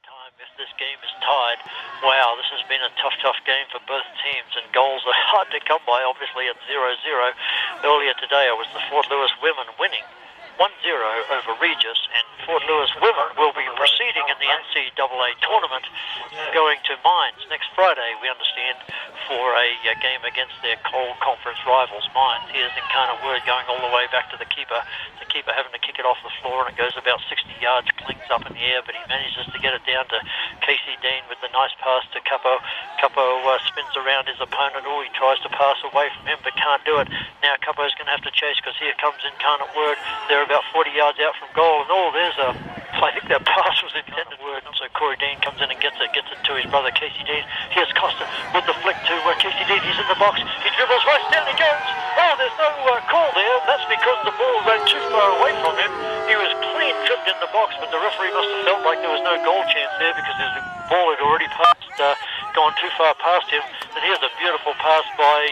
Time if this game is tied. Wow, this has been a tough game for both teams, and goals are hard to come by, obviously, at 0-0. Earlier today, it was the Fort Lewis women winning 1-0 over Regis, and Fort Lewis women will be proceeding in the NCAA tournament, going to Mines next Friday, we understand, for a game against their coal conference rivals, Mines. Here's ICWord going all the way back to the keeper. The keeper having to kick it off the floor, and it goes about 60 yards, clings up in the air, but he manages to get it down to Casey Dean with the nice pass to Capo. Capo spins around his opponent. Oh, he tries to pass away from him, but can't do it. Now Capo's going to have to chase, because here comes ICWord. They're about 40 yards out from goal, and there's I think that pass was intended. So Corey Dean comes in and gets it to his brother Casey Dean. Here's Costa with the flick to Casey Dean. He's in the box. He dribbles right down. He goes. Oh, there's no call there. That's because the ball ran too far away from him. He was clean tripped in the box, but the referee must have felt like there was no goal chance there, because his ball had already gone too far past him. And here's a beautiful pass by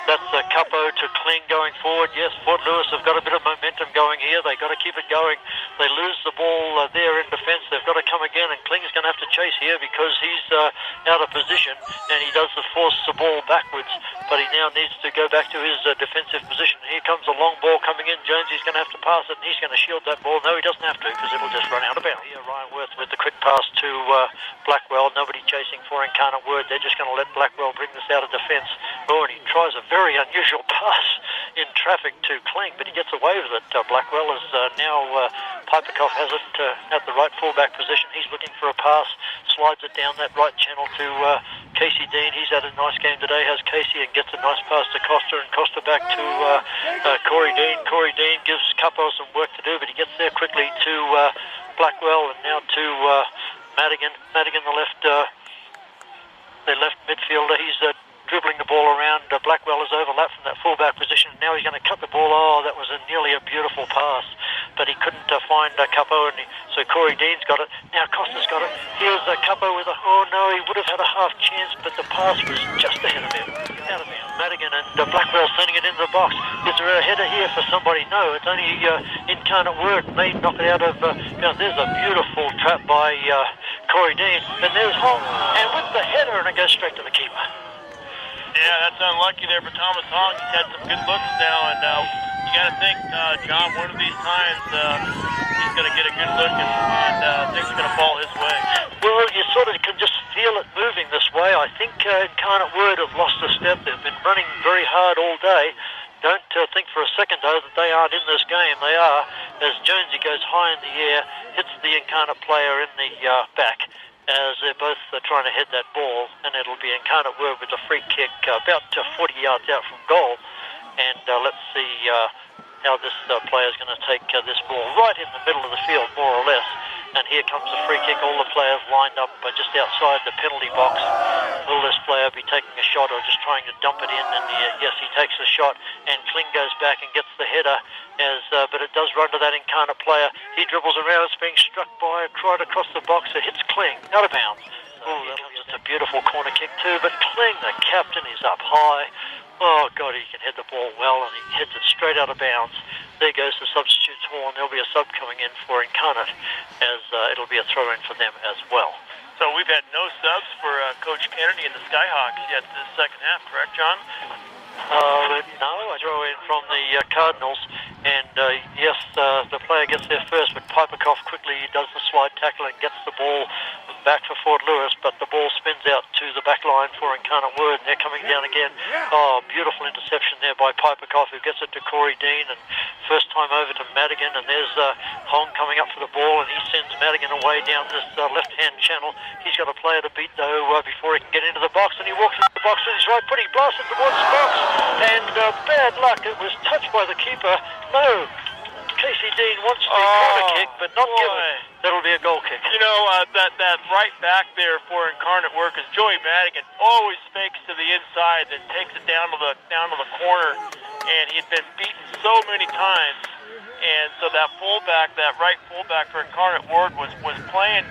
that's Capo to Kling going forward. Yes, Fort Lewis have got a bit of momentum going here. They've got to keep it going. They lose the ball there in defence. They've got to come again, and Kling's going to have to chase here, because he's out of position, and he does force the ball backwards, but he now needs to go back to his defensive position. Here comes a long ball coming in. Jonesy's going to have to pass it, and he's going to shield that ball. No, he doesn't have to, because it'll just run out of bounds. Here, Ryan Worth with the quick pass to Blackwell. Nobody chasing for ICWord. They're just going to let Blackwell bring this out of defence. Oh, and he tries a very unusual pass in traffic to Kling, but he gets away with it. Blackwell is now Piperkoff has it at the right fullback position. He's looking for a pass, slides it down that right channel to Casey Dean. He's had a nice game today, has Casey, and gets a nice pass to Costa, and Costa back to Corey Dean. Corey Dean gives Capo some work to do, but he gets there quickly to Blackwell, and now to Madigan. Madigan, the left midfielder. He's dribbling the ball around. Blackwell is overlapped from that fullback position. Now he's going to cut the ball. Oh, that was nearly a beautiful pass, but he couldn't find Capo, and so Corey Dean's got it. Now Costa's got it. Here's Capo with he would have had a half chance, but the pass was just ahead of him. Out of bounds. Madigan, and Blackwell sending it into the box. Is there a header here for somebody? No, it's only ICWord. May knock it out of there's a beautiful trap by Corey Dean, and there's Hong, and with the header, and it goes straight to the keeper. Yeah, that's unlucky there for Thomas Hong. He's had some good looks now, and you got to think, John, one of these times he's going to get a good look, and things are going to fall his way. Well, you sort of can just feel it moving this way. I think ICWord have lost a step. They've been running very hard all day. Don't think for a second, though, that they aren't in this game. They are, as Jonesy goes high in the air, hits the Incarnate player in the back, as they're both trying to head that ball, and it'll be ICWord with a free kick about 40 yards out from goal. And let's see how this player's going to take this ball right in the middle of the field, more or less. And here comes the free kick. All the players lined up just outside the penalty box. Will this player be taking a shot or just trying to dump it in? And yes, he takes a shot, and Kling goes back and gets the header. But it does run to that Incarnate player. He dribbles around. It's being struck by right across the box. It hits Kling out of bounds. It's a beautiful corner kick too. But Kling, the captain, is up high. Oh, God, he can hit the ball well, and he hits it straight out of bounds. There goes the substitute's horn. There'll be a sub coming in for Incarnate, as it'll be a throw-in for them as well. So we've had no subs for Coach Kennedy and the Skyhawks yet this second half, correct, John? No, I throw in from the Cardinals, and yes, the player gets there first, but Piperkoff quickly does the slide tackle and gets the ball back for Fort Lewis, but the ball spins out to the back line for ICWord, and they're coming down again. Oh, beautiful interception there by Piperkoff, who gets it to Corey Dean, and first time over to Madigan, and there's Hong coming up for the ball, and he sends Madigan away down this left-hand channel. He's got a player to beat, though, before he can get into the box, and he walks into the box with his right foot. He blasts it towards the box, and bad luck. It was touched by the keeper. No, Casey Dean wants the corner kick, but not given. That'll be a goal kick. You know, that right back there for Incarnate work is Joey Madigan. Always fakes to the inside and takes it down to the corner, and he'd been beaten so many times. And so that right fullback for Incarnate Ward was playing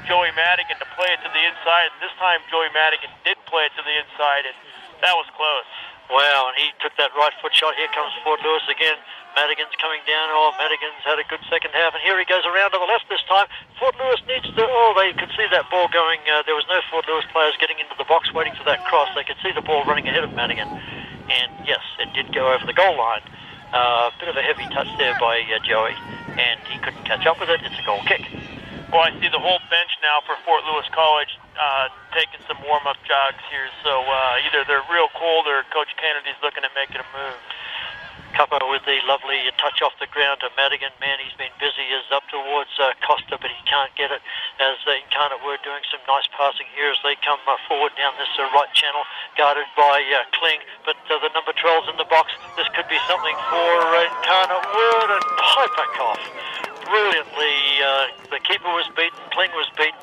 Joey Madigan to play it to the inside. And this time Joey Madigan did play it to the inside, and that was close. Wow, and he took that right foot shot. Here comes Fort Lewis again. Madigan's coming down. Oh, Madigan's had a good second half, and here he goes around to the left this time. Fort Lewis needs to... Oh, they could see that ball going. There was no Fort Lewis players getting into the box waiting for that cross. They could see the ball running ahead of Madigan. And yes, it did go over the goal line. Bit of a heavy touch there by Joey, and he couldn't catch up with it. It's a goal kick. Well, I see the whole bench now for Fort Lewis College taking some warm-up jogs here. So either they're real cold or Coach Kennedy's looking at making a move. Cuppa with the lovely touch off the ground to Madigan. Man, he's been busy. Is up towards Costa, but he can't get it. As Incarnate Word doing some nice passing here as they come forward down this right channel, guarded by Kling. But the number 12's in the box. This could be something for Incarnate Word, and Piperkoff. Brilliantly, the keeper was beaten, Kling was beaten,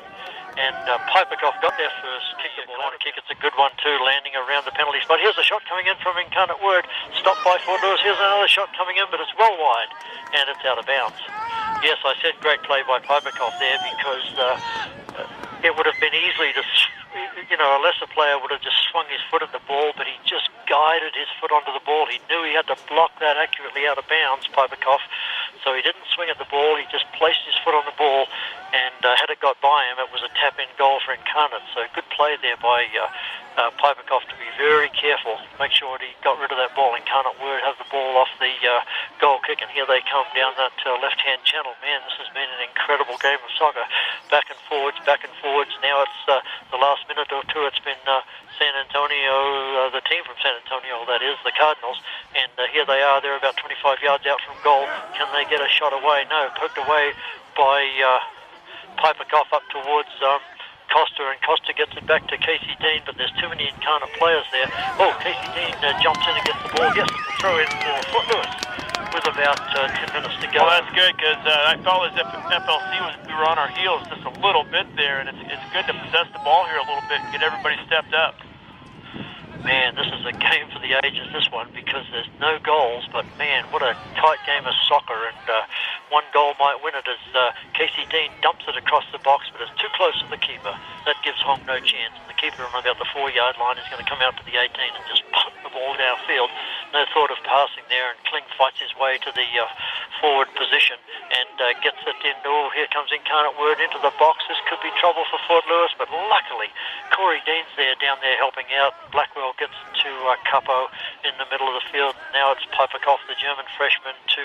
and Piperkoff got there first. Kicked the ball on a kick. It's a good one too, landing around the penalty spot. Here's a shot coming in from Incarnate Word, stopped by Fort Lewis. Here's another shot coming in, but it's well wide, and it's out of bounds. Yes, I said great play by Piperkoff there, because it would have been easily to, a lesser player would have just swung his foot at the ball, but he just guided his foot onto the ball. He knew he had to block that accurately out of bounds, Piperkoff. So he didn't swing at the ball, he just placed his foot on the ball, and had it got by him, it was a tap-in goal for Incarnate. So good play there by Piperkoff to be very careful, make sure he got rid of that ball. Incarnate Word have the ball off the goal kick, and here they come down that left-hand channel. Man, this has been an incredible game of soccer. Back and forwards. Now it's the last minute or two, it's been San Antonio, the team from San Antonio, that is, the Cardinals, and here they are. They're about 25 yards out from goal. Can they get a shot away? No, poked away by Piperkoff up towards Costa, and Costa gets it back to Casey Dean, but there's too many Incarnate players there. Oh, Casey Dean jumps in and gets the ball. Yes, it's a throw in for Fort Lewis with about 10 minutes to go. Well, that's good, because I felt as if FLC we were on our heels just a little bit there, and it's good to possess the ball here a little bit and get everybody stepped up. Man, this is a game for the ages, this one, because there's no goals, but man, what a tight game of soccer, and one goal might win it as Casey Dean dumps it across the box, but it's too close to the keeper. That gives Hong no chance, and the keeper on about the 4-yard line is going to come out to the 18 and just punt the ball downfield. No thought of passing there, and Kling fights his way to the forward position and gets it in. Oh, here comes Incarnate Word into the box. This could be trouble for Fort Lewis, but luckily Corey Dean's down there helping out. Blackwell gets to Capo in the middle of the field. Now it's Piperkoff, the German freshman, to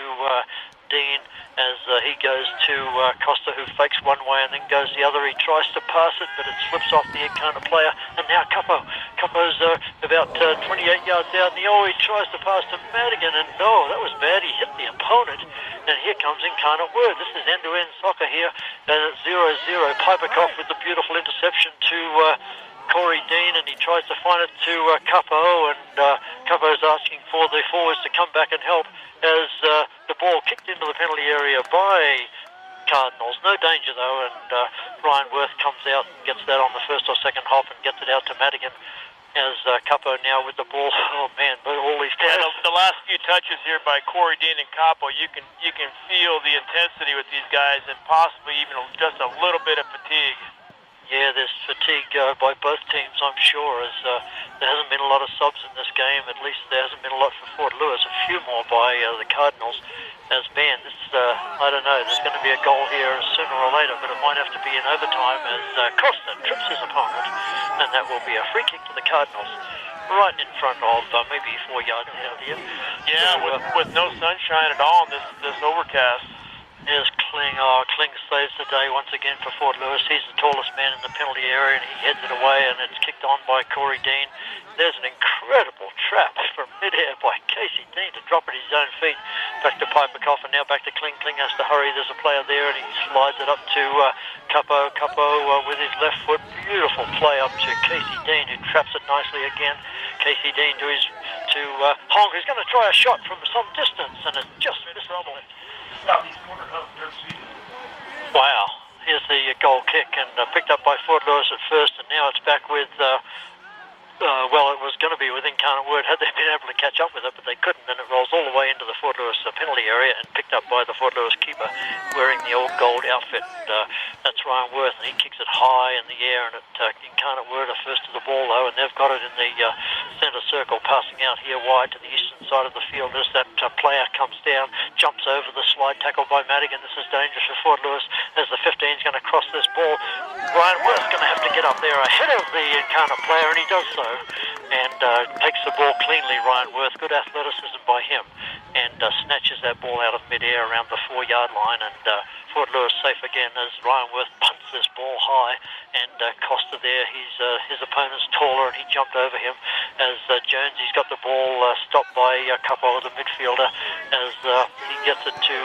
Dean as he goes to Costa, who fakes one way and then goes the other. He tries to pass it, but it slips off the Incarnate player, and now Capo's about 28 yards out, and he tries to pass to Madigan, and no, that was bad. He hit the opponent, and here comes Incarnate Word. This is end-to-end soccer here, and it's 0-0. Piperkoff with the beautiful interception to Corey Dean, and he tries to find it to Capo, and Capo's asking for the forwards to come back and help as the ball kicked into the penalty area by Cardinals. No danger though, and Ryan Worth comes out and gets that on the first or second hop and gets it out to Madigan as Capo now with the ball. Oh man, but all these players. Yeah, the last few touches here by Corey Dean and Capo, you can feel the intensity with these guys, and possibly even just a little bit of fatigue. Yeah, there's fatigue by both teams, I'm sure, as there hasn't been a lot of subs in this game. At least there hasn't been a lot for Fort Lewis, a few more by the Cardinals. As Ben, I don't know, there's going to be a goal here sooner or later, but it might have to be in overtime as Costa trips his opponent, and that will be a free kick to the Cardinals, right in front of maybe 4 yards out here. Yeah, so, with no sunshine at all in this overcast. Here's Kling. Kling saves the day once again for Fort Lewis. He's the tallest man in the penalty area, and he heads it away, and it's kicked on by Corey Dean. There's an incredible trap from mid-air by Casey Dean to drop at his own feet. Back to Piperkoff, and now back to Kling. Kling has to hurry. There's a player there, and he slides it up to Capo. Capo with his left foot. Beautiful play up to Casey Dean, who traps it nicely again. Casey Dean to Hong, who's going to try a shot from some distance, and it's just missed. Wow, here's the goal kick, and picked up by Fort Lewis at first, and now it's back with well, it was going to be with Incarnate Word had they been able to catch up with it, but they couldn't, and it rolls all the way into the Fort Lewis penalty area and picked up by the Fort Lewis keeper wearing the old gold outfit. That's Ryan Worth, and he kicks it high in the air, and Incarnate Word are first to the ball, though, and they've got it in the centre circle, passing out here wide to the eastern side of the field as that player comes down, jumps over the slide tackle by Madigan. This is dangerous for Fort Lewis as the 15 is going to cross this ball. Ryan Worth's going to have to get up there ahead of the Incarnate player, and he does so, and takes the ball cleanly. Ryan Worth, good athleticism by him, and snatches that ball out of mid-air around the 4-yard line, and Fort Lewis safe again as Ryan Worth punts this ball high, and Costa there, his opponent's taller, and he jumped over him as Jonesy's got the ball stopped by Capo, the midfielder, as he gets it to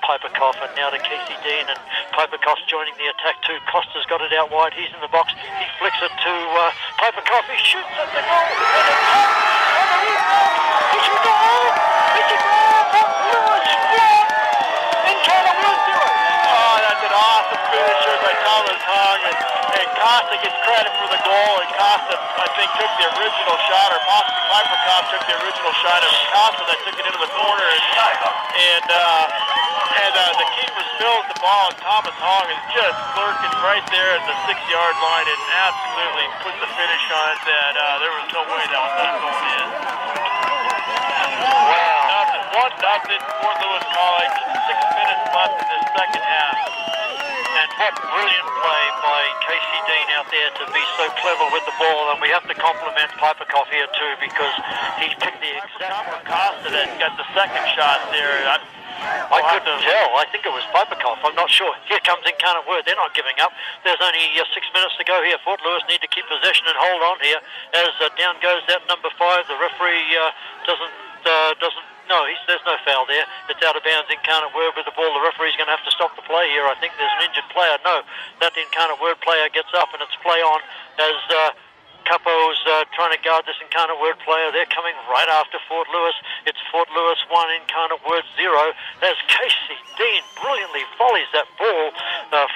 Piperkoff, and now to Casey Dean, and Piperkoff's joining the attack too. Costa's got it out wide, he's in the box, he flicks it to Piperkoff, he shoots at the goal, and it's up, it's a goal, it's a goal, Fort Lewis 1, Incarnate Word 0. Oh, that's an awesome finisher by Thomas Hong, and Costa gets credit for the goal, and Costa, I think, took the original shot, or possibly Piperkoff took the original shot, and Costa that took it into the corner, and the keeper spills the ball, and Thomas Hong is just lurking right there at the 6-yard line, and absolutely puts the finish on it that there was no way that was not going in. Wow. 1-0 Fort Lewis College, 6 minutes left in this second half. And what brilliant play by Casey Dean out there to be so clever with the ball, and we have to compliment Piperkoff here too, because he picked the exact... Costa that got the second shot there. I couldn't tell. I think it was Piperkoff. I'm not sure. Here comes Incarnate Word. They're not giving up. There's only 6 minutes to go here. Fort Lewis need to keep possession and hold on here as down goes that number 5. The referee doesn't. No, there's no foul there. It's out of bounds. Incarnate Word with the ball. The referee's going to have to stop the play here. I think there's an injured player. No, that Incarnate Word player gets up, and it's play on as Capo's trying to guard this Incarnate Word player. They're coming right after Fort Lewis. It's Fort Lewis 1, Incarnate Word 0, as Casey Dean brilliantly volleys that ball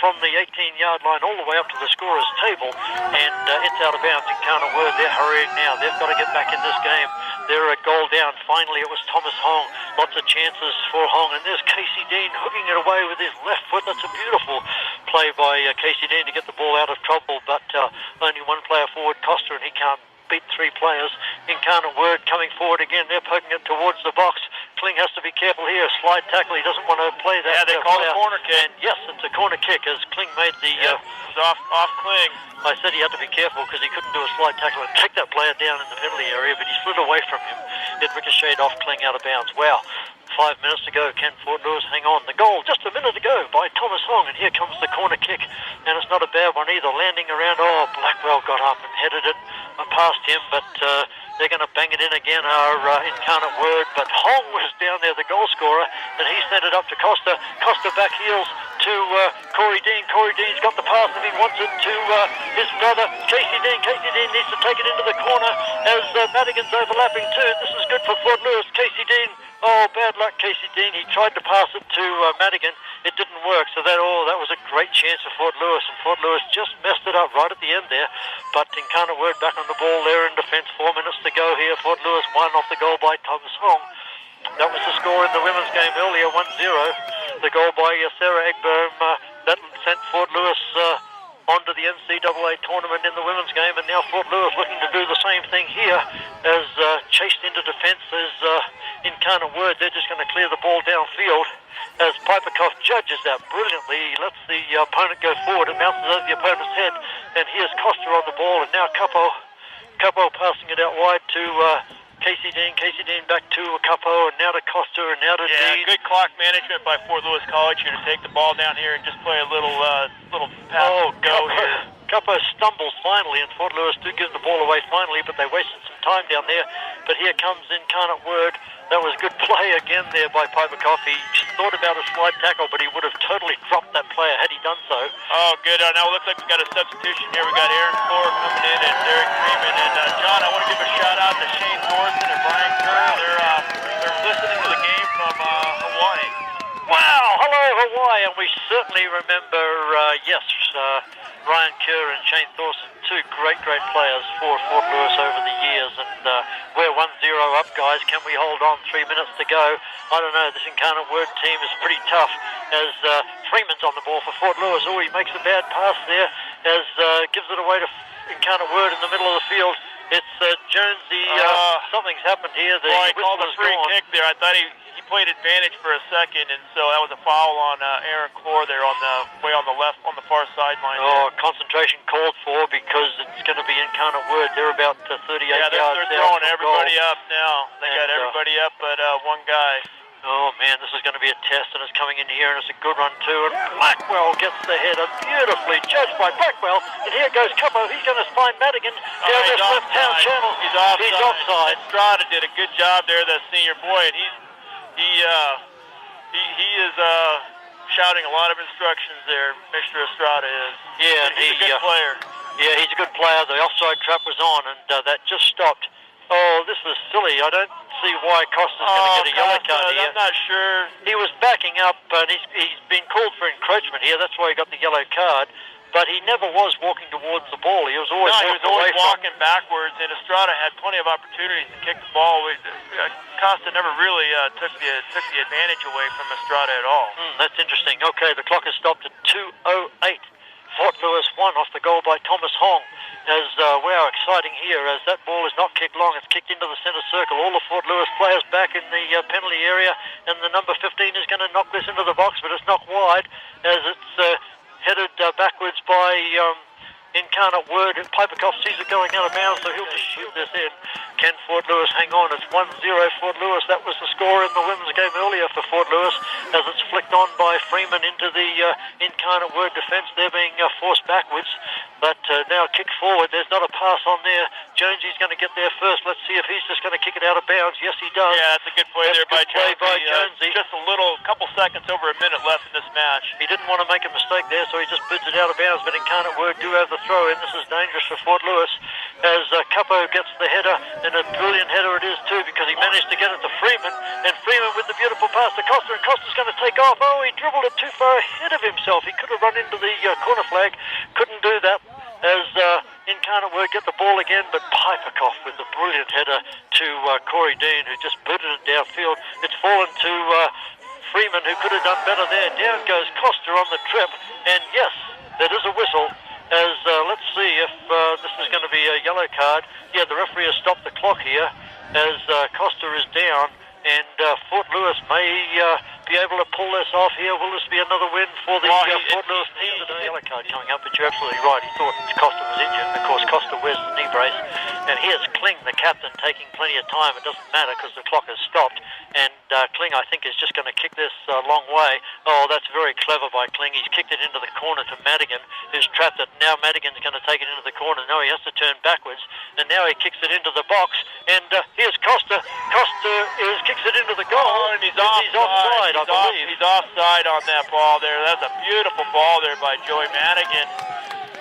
from the 18-yard line all the way up to the scorer's table, and it's out of bounds. Incarnate Word, they're hurrying now. They've got to get back in this game. They're a goal down. Finally, it was Thomas Hong. Lots of chances for Hong, and there's Casey Dean hooking it away with his left foot. That's a beautiful play by Casey Dean to get the ball out of trouble, but only one player forward, Costa, and he can't beat 3 players. Incarnate Word coming forward again. They're poking it towards the box. Kling has to be careful here. Slide tackle. He doesn't want to play that. Yeah, they call it a corner kick. And yes, it's a corner kick as Kling made the... it was off Kling. I said he had to be careful because he couldn't do a slide tackle and take that player down in the penalty area, but he slid away from him. It ricocheted off Kling out of bounds. Wow. 5 minutes to go. Can Fort Lewis hang on? The goal just a minute ago by Thomas Hong, and here comes the corner kick, and it's not a bad one either. Landing around, Blackwell got up and headed it past him, but they're going to bang it in again, our Incarnate Word, but Hong was down there, the goal scorer, and he sent it up to Costa. Costa back heels to Corey Dean. Corey Dean's got the pass, and he wants it to his brother, Casey Dean. Casey Dean needs to take it into the corner as Madigan's overlapping too. This is good for Fort Lewis. Casey Dean, bad luck, Casey Dean. He tried to pass it to Madigan. It didn't work, so that was a great chance for Fort Lewis, and Fort Lewis just messed it up right at the end there. But Incarnate Word back on the ball there in defence. 4 minutes to go here. Fort Lewis 1 off the goal by Thomas Hong. That was the score in the women's game earlier, 1-0. The goal by Sarah Egberm that sent Fort Lewis onto the NCAA tournament in the women's game, and now Fort Lewis looking to do the same thing here as chased into defence as Incarnate Word. They're just going to clear the ball downfield as Piperkoff judges that brilliantly. He lets the opponent go forward and bounces over the opponent's head, and here's Costa on the ball, and now Capo passing it out wide to Casey Dean. Casey Dean back to Capo, and now to Costa, and now to Dean. Good clock management by Fort Lewis College here to take the ball down here and just play a little pass here. Capo stumbles finally, and Fort Lewis do give the ball away finally, but they wasted some time down there. But here comes Incarnate Word. That was good play again there by Piperkoff. He thought about a slide tackle, but he would have totally dropped that player had he done so. Oh, good. Now it looks like we've got a substitution here. We got Aaron Floor coming in and Derek Freeman. And John, I want to give a shout out to Shane Thorson and Brian Kerr. They're listening to the game from Hawaii. Wow, hello Hawaii, and we certainly remember, yes, Ryan Kerr and Shane Thorson, two great players for Fort Lewis over the years, and we're 1-0 up, guys. Can we hold on? 3 minutes to go. I don't know. This Incarnate Word team is pretty tough, as Freeman's on the ball for Fort Lewis. Oh, he makes a bad pass there, as gives it away to Incarnate Word in the middle of the field. It's Jonesy. Something's happened here. The he called a free gone. kick there. I thought he played advantage for a second, and so that was a foul on Aaron Clore there on the way on the left, on the far sideline. Oh, concentration called for, because it's going to be Incarnate Word. They're about 38 yards out. They're throwing everybody up now. They got everybody up but one guy. Oh man, this is going to be a test, and it's coming in here, and it's a good run too. And Blackwell gets the header, beautifully judged by Blackwell. And here goes Cuppo. He's going to find Madigan down this left-hand channel. He's offside. He's offside. Estrada did a good job there, the senior boy, and he is shouting a lot of instructions there. Mr. Estrada is. Yeah, and he's a good player. Yeah, he's a good player. The offside trap was on, and that just stopped. Oh, this is silly. I don't see why Costa's going to get a yellow card here. I'm not sure. He was backing up, but he's been called for encroachment here. That's why he got the yellow card. But he never was walking towards the ball. He was always walking backwards, and Estrada had plenty of opportunities to kick the ball. Costa never really took the advantage away from Estrada at all. That's interesting. Okay, the clock has stopped at 2:08. Fort Lewis won off the goal by Thomas Hong. As wow, exciting here, as that ball is not kicked long. It's kicked into the centre circle. All the Fort Lewis players back in the penalty area, and the number 15 is going to knock this into the box, but it's knocked wide, as it's headed backwards by Incarnate Word. Piperkoff sees it going out of bounds, so he'll just shoot this in. Can Fort Lewis hang on? It's 1-0 Fort Lewis. That was the score in the women's game earlier for Fort Lewis, as it's flicked on by Freeman into the Incarnate Word defence. They're being forced backwards, but now kicked forward. There's not a pass on there. Jonesy's going to get there first. Let's see if he's just going to kick it out of bounds. Yes, he does. Yeah, that's a good play there by Jonesy. Just a couple seconds over a minute left in this match. He didn't want to make a mistake there, so he just bids it out of bounds, but Incarnate Word do have the throw in. This is dangerous for Fort Lewis, as Cuppo gets the header, and a brilliant header it is too, because he managed to get it to Freeman, and Freeman with the beautiful pass to Costa, and Costa's going to take off. Oh, he dribbled it too far ahead of himself. He could have run into the corner flag, couldn't do that, as Incarnate Word get the ball again, but Piperkoff with the brilliant header to Corey Dean, who just booted it downfield. It's fallen to Freeman, who could have done better there. Down goes Costa on the trip, and yes, there is a whistle, as let's see if this is going to be a yellow card. Yeah, the referee has stopped the clock here, as Costa is down, and Fort Lewis may be able to pull this off here. Will this be another win for the Fort Lewis team today? Yellow card coming up, but you're absolutely right. He thought Costa was injured, and of course Costa wears the knee brace. And here's Kling, the captain, taking plenty of time. It doesn't matter because the clock has stopped. And Kling, I think, is just going to kick this a long way. Oh, that's very clever by Kling. He's kicked it into the corner to Madigan, who's trapped it. Now Madigan's going to take it into the corner. No, he has to turn backwards. And now he kicks it into the box. And here's Costa. Costa kicks it into the goal. Oh, and he's offside, I believe. He's offside on that ball there. That's a beautiful ball there by Joey Madigan.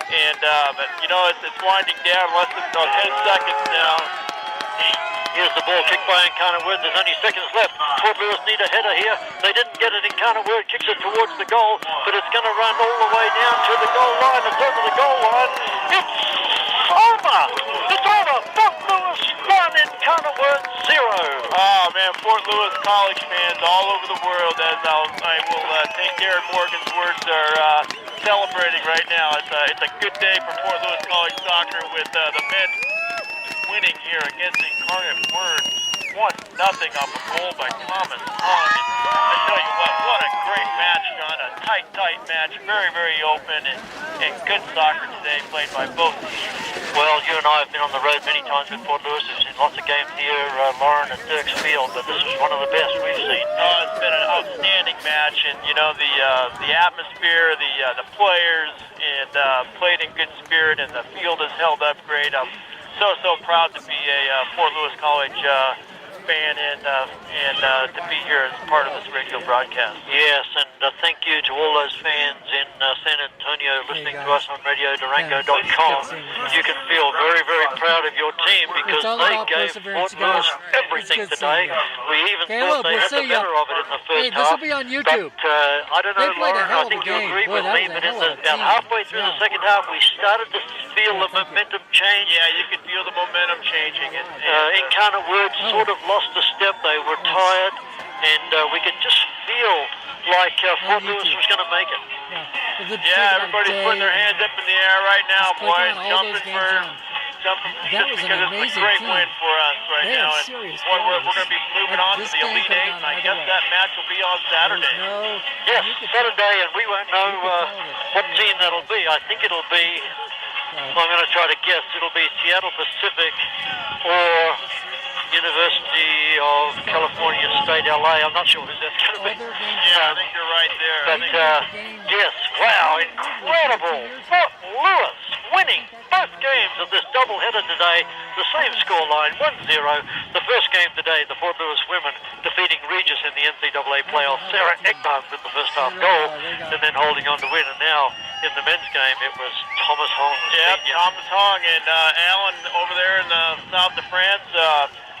And, but, you know, it's winding down less than 10 seconds now. Here's the ball kicked by Incarnate Word. There's only seconds left. Fort Lewis need a header here. They didn't get it. Incarnate Word kicks it towards the goal, but it's going to run all the way down to the goal line. It's over the goal line. It's over. It's over. Fort Lewis 1, Incarnate Word 0. Oh, man, Fort Lewis College fans all over the world, as I will take Darren Morgan's words, are celebrating right now. It's a good day for Fort Lewis College soccer, with the men winning here against Incarnate Word 1-0 off a goal by Thomas Hong. I tell you what a great match, John. A tight match, very, very open, and good soccer today played by both teams. Well, you and I have been on the road many times with Fort Lewis. We've seen lots of games here, Lauren and Dirk's Field, but this was one of the best we've seen. It's been an outstanding match, and you know, the atmosphere, the players, and played in good spirit, and the field has held up great. I'm so proud to be a Fort Lewis College fan and to be here as part of this radio broadcast. Yes, and thank you to all those fans in San Antonio listening to us on RadioDurango.com. You can feel very, very proud of your team because they gave Fort Lewis everything today. We even thought they had the better of it in the first half. This will be on YouTube. But I don't know, Lauren, I think you agree with me, but about halfway through the second half, we started to feel the momentum change. Yeah, you could feel the momentum changing. Incarnate Word sort of lost a step. They were tired, and we could just feel like Fort Lewis was going to make it. Yeah, everybody's putting their hands up in the air right now, boys. Jumping just because it's a great win for us right now. And boy, we're going to be moving on to the Elite Eight, and I guess that match will be on Saturday. Yes, Saturday, and we won't know what team that'll be. I think it'll be, I'm going to try to guess, it'll be Seattle Pacific or University of California State, LA. I'm not sure who that's going to be. Yeah, I think you're right there. But yes, wow, incredible. Fort Lewis winning both games of this doubleheader today. The same scoreline, 1-0. The first game today, the Fort Lewis women defeating Regis in the NCAA playoffs. Sarah Egbard with the first half goal and then holding on to win. And now in the men's game, it was Thomas Hong. Yeah, Thomas Hong and Alan over there in the south of France.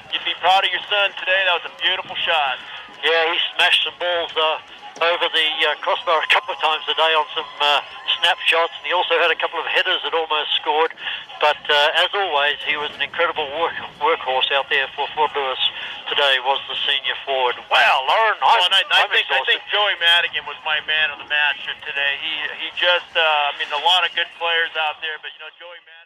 You'd be proud of your son today. That was a beautiful shot. Yeah, he smashed some balls over the crossbar a couple of times today on some snapshots, and he also had a couple of headers that almost scored. But as always, he was an incredible workhorse out there for Fort Lewis today, was the senior forward. Wow, Lauren, I think Joey Madigan was my man of the match today. He just, a lot of good players out there, but Joey Madigan.